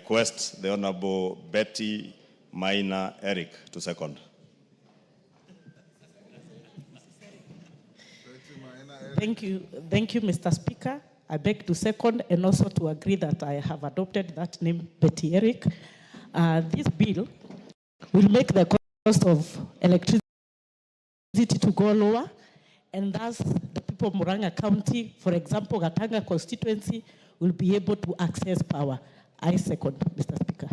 request the Honorable Betty Maina Eric to second. Thank you, Mr. Speaker. I beg to second and also to agree that I have adopted that name, Betty Eric. This bill will make the cost of electricity to go lower, and thus the people of Murang'a County, for example, Gatanga constituency, will be able to access power. I second, Mr. Speaker.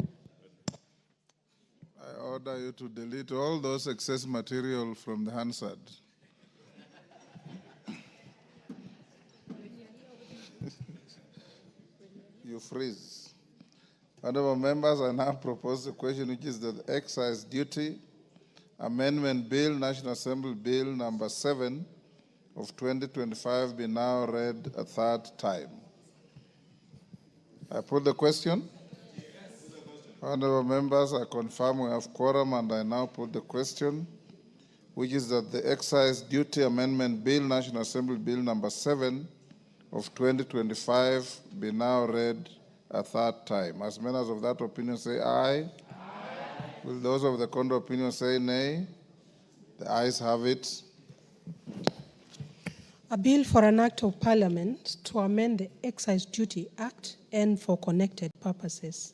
I order you to delete all those excess material from the Hansard. You freeze. Honorable members, I now propose the question, which is the Excise Duty Amendment Bill, National Assembly Bill number 7 of 2025 be now read a third time. I put the question. Yes. Honorable members, I confirm we have quorum, and I now put the question, which is that the Excise Duty Amendment Bill, National Assembly Bill number 7 of 2025 be now read a third time. As members of that opinion say aye. Aye. Will those of the contrary opinion say nay? The ayes have it. A bill for an act of parliament to amend the Excise Duty Act and for connected purposes.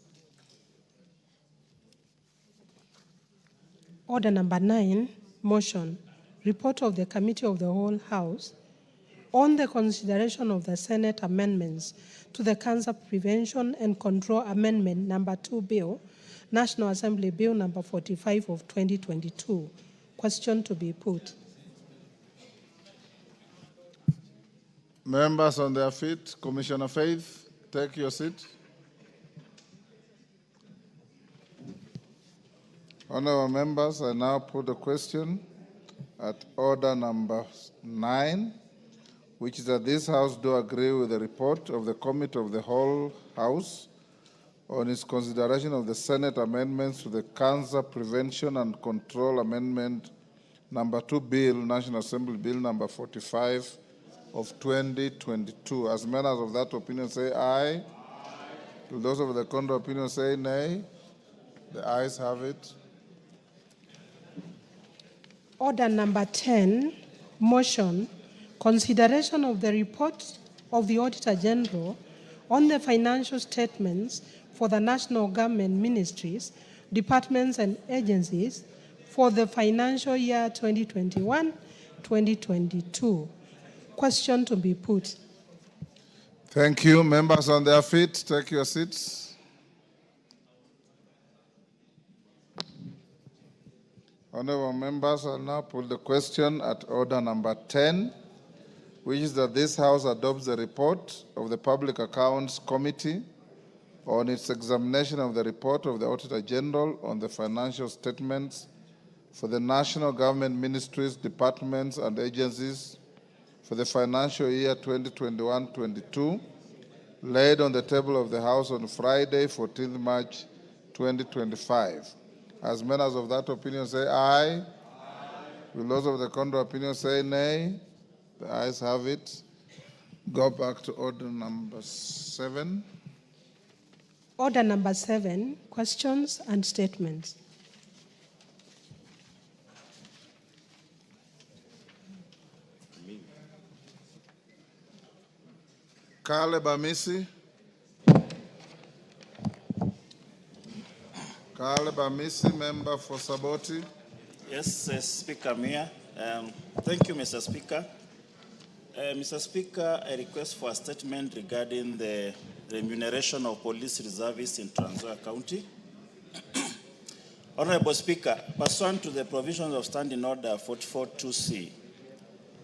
Order number 9, motion, report of the Committee of the Whole House on the consideration of the Senate amendments to the Cancer Prevention and Control Amendment number 2 Bill, National Assembly Bill number 45 of 2022. Question to be put. Members on their feet, Commissioner Faith, take your seat. Honorable members, I now put the question at order number 9, which is that this House do agree with the report of the Committee of the Whole House on its consideration of the Senate amendments to the Cancer Prevention and Control Amendment number 2 Bill, National Assembly Bill number 45 of 2022. As members of that opinion say aye. Aye. Do those of the contrary opinion say nay? The ayes have it. Order number 10, motion, consideration of the report of the Auditor General on the financial statements for the national government ministries, departments, and agencies for the financial year 2021-2022. Question to be put. Thank you. Members on their feet, take your seats. Honorable members, I'll now put the question at order number 10, which is that this House adopts the report of the Public Accounts Committee on its examination of the report of the Auditor General on the financial statements for the national government ministries, departments, and agencies for the financial year 2021-22, laid on the table of the House on Friday, 14th March 2025. As members of that opinion say aye. Aye. Will those of the contrary opinion say nay? The ayes have it. Go back to order number 7. Order number 7, questions and statements. Kale Bamisi. Kale Bamisi, member for Saboti. Yes, Speaker Mia. Thank you, Mr. Speaker. Mr. Speaker, I request for a statement regarding the remuneration of police reservists in Trans Nzoia County. Honorable Speaker, pursuant to the provisions of Standing Order 44.2c,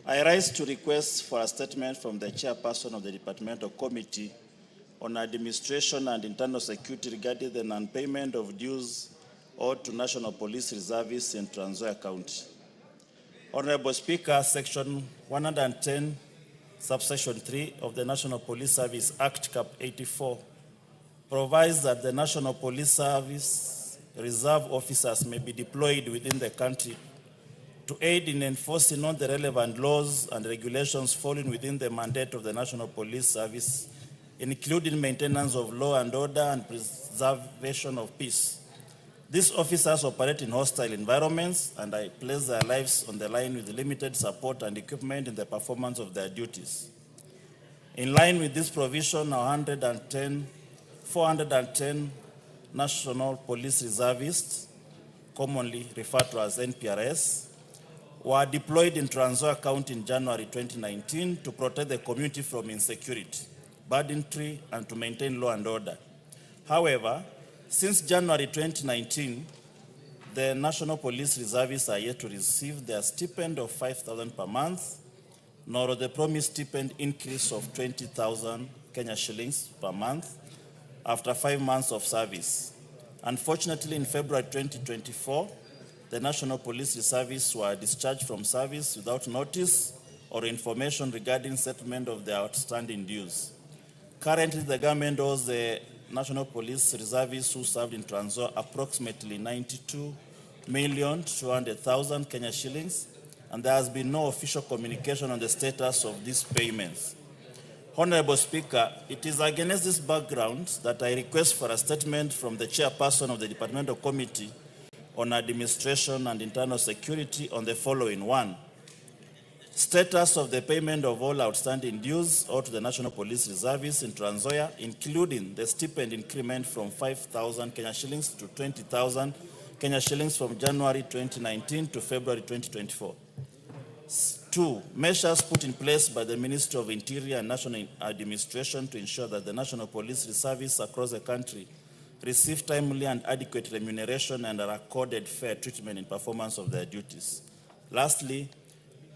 I rise to request for a statement from the chairperson of the Departmental Committee on Administration and Internal Security regarding the non-payment of dues owed to National Police Reservists in Trans Nzoia County. Honorable Speaker, Section 110, Subsection 3 of the National Police Service Act, Cap 84, provides that the National Police Service reserve officers may be deployed within the country to aid in enforcing all the relevant laws and regulations falling within the mandate of the National Police Service, including maintenance of law and order and preservation of peace. These officers operate in hostile environments and I place their lives on the line with limited support and equipment in the performance of their duties. In line with this provision, 410 National Police Reservists, commonly referred to as NPRS, were deployed in Trans Nzoia County in January 2019 to protect the community from insecurity, banditry, and to maintain law and order. However, since January 2019, the National Police Reservists are yet to receive their stipend of 5,000 per month, nor the promised stipend increase of 20,000 Kenya shillings per month after 5 months of service. Unfortunately, in February 2024, the National Police Reservists were discharged from service without notice or information regarding settlement of their outstanding dues. Currently, the government owes the National Police Reservists who served in Trans Nzoia approximately 92,200,000 Kenya shillings, and there has been no official communication on the status of these payments. Honorable Speaker, it is against this background that I request for a statement from the chairperson of the Departmental Committee on Administration and Internal Security on the following. 1. Status of the payment of all outstanding dues owed to the National Police Reservists in Trans Nzoia, including the stipend increment from 5,000 Kenya shillings to 20,000 Kenya shillings from January 2019 to February 2024. 2. Measures put in place by the Ministry of Interior and National Administration to ensure that the National Police Reservists across the country receive timely and adequate remuneration and are accorded fair treatment in performance of their duties. Lastly,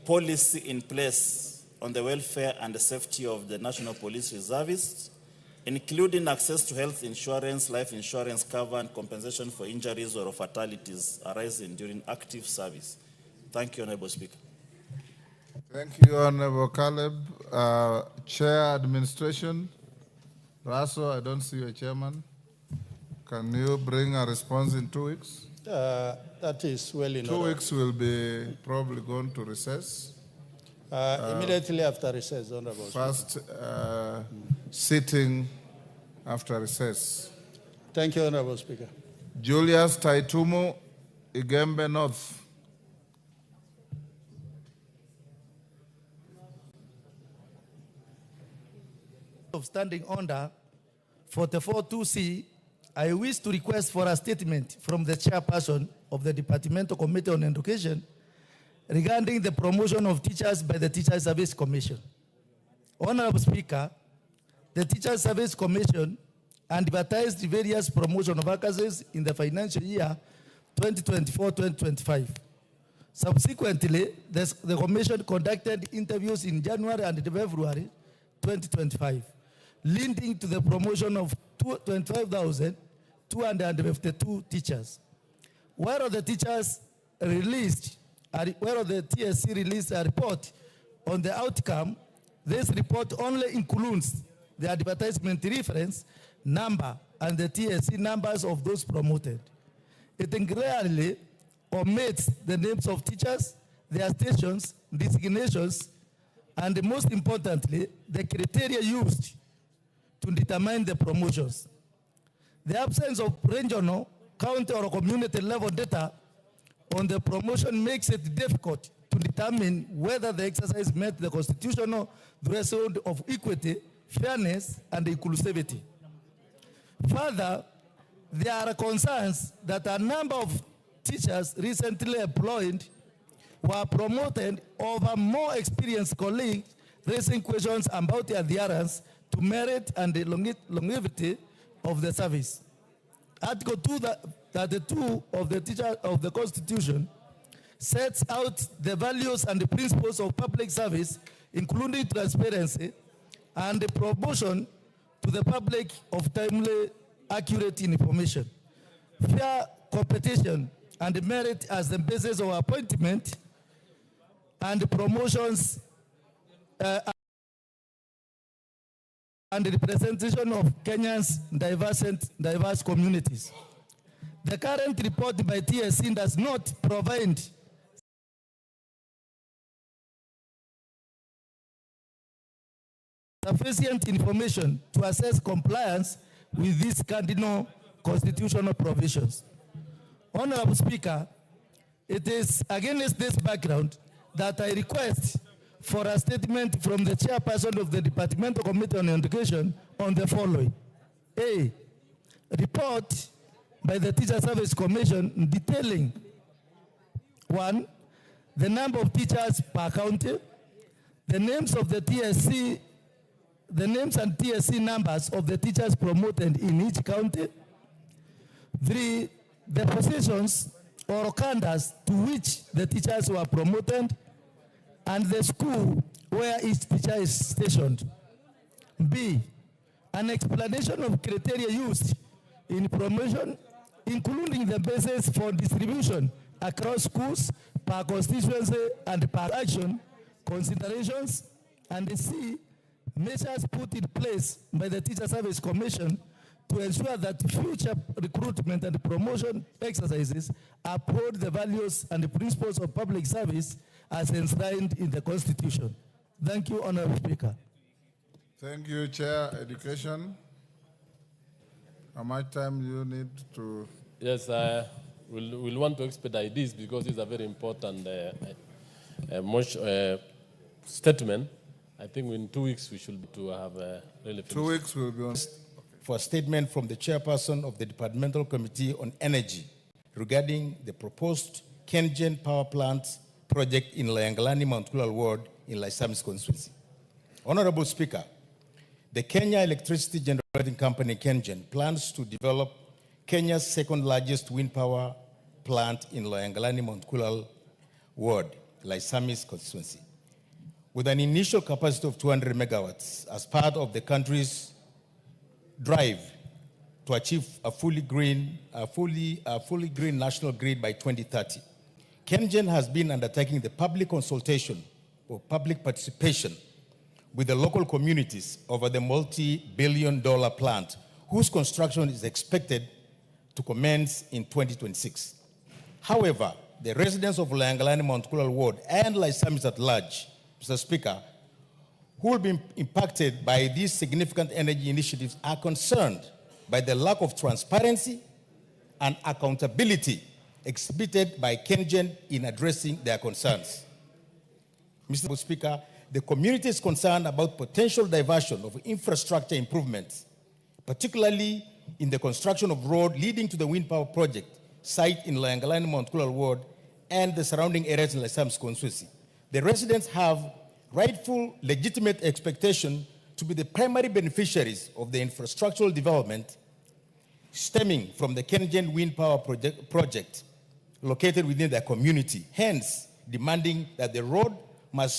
policy in place on the welfare and the safety of the National Police Reservists, including access to health insurance, life insurance cover, and compensation for injuries or fatalities arising during active service. Thank you, Honorable Speaker. Thank you, Honorable Caleb. Chair Administration, Raso, I don't see a chairman. Can you bring a response in 2 weeks? That is well in 2 order. weeks will be probably going to recess. Immediately after recess, Honorable First sitting after recess. Thank you, Honorable Speaker. Julius Taitumo, Igembe North. Of standing under 44.2c, I wish to request for a statement from the chairperson of the Departmental Committee on Education regarding the promotion of teachers by the Teacher Service Commission. Honorable Speaker, the Teacher Service Commission advertised various promotion vacancies in the financial year 2024-2025. Subsequently, the Commission conducted interviews in January and February 2025, leading to the promotion of 25,252 teachers. Where the teachers released, where the TSC released a report on the outcome, this report only includes the advertisement reference number and the TSC numbers of those promoted. It clearly omits the names of teachers, their stations, designations, and most importantly, the criteria used to determine the promotions. The absence of regional, county, or community level data on the promotion makes it difficult to determine whether the exercise met the constitutional threshold of equity, fairness, and inclusivity. Further, there are concerns that a number of teachers recently employed were promoted over more experienced colleagues, raising questions about their adherence to merit and the longevity of the service. Article 232 of the Constitution sets out the values and the principles of public service, including transparency and the promotion to the public of timely, accurate information, fair competition, and merit as the basis of appointment and promotions and the representation of Kenyans' diverse communities. The current report by TSC does not provide sufficient information to assess compliance with these cardinal constitutional provisions. Honorable Speaker, it is against this background that I request for a statement from the chairperson of the Departmental Committee on Education on the following. A, report by the Teacher Service Commission detailing 1, the number of teachers per county, the names of the TSC, the names and TSC numbers of the teachers promoted in each county. 3, the positions or candas to which the teachers were promoted, and the school where each teacher is stationed. B, an explanation of criteria used in promotion, including the basis for distribution across schools, per constituency and per action, considerations, and C, measures put in place by the Teacher Service Commission to ensure that future recruitment and promotion exercises uphold the values and the principles of public service as enshrined in the Constitution. Thank you, Honorable Speaker. Thank you, Chair. Education. How much time do you need to? Yes, we'll want to expedite this because it's a very important statement. I think in 2 weeks we should have really finished. 2 weeks will be on. For a statement from the chairperson of the Departmental Committee on Energy regarding the proposed KenGen power plant project in Layangalani Mount Kulal Ward in Laisamis constituency. Honorable Speaker, the Kenya Electricity Generating Company, KenGen, plans to develop Kenya's second largest wind power plant in Layangalani Mount Kulal Ward, Laisamis constituency, with an initial capacity of 200 megawatts as part of the country's drive to achieve a fully green national grid by 2030. KenGen has been undertaking the public consultation or public participation with the local communities over the multi-billion-dollar plant, whose construction is expected to commence in 2026. However, the residents of Layangalani Mount Kulal Ward and Laisamis at large, Mr. Speaker, who will be impacted by these significant energy initiatives are concerned by the lack of transparency and accountability exhibited by KenGen in addressing their concerns. Mr. Speaker, the community is concerned about potential diversion of infrastructure improvements, particularly in the construction of road leading to the wind power project site in Layangalani Mount Kulal Ward and the surrounding areas in Laisamis constituency. The residents have rightful, legitimate expectation to be the primary beneficiaries of the infrastructural development stemming from the KenGen wind power project located within their community, hence demanding that the road must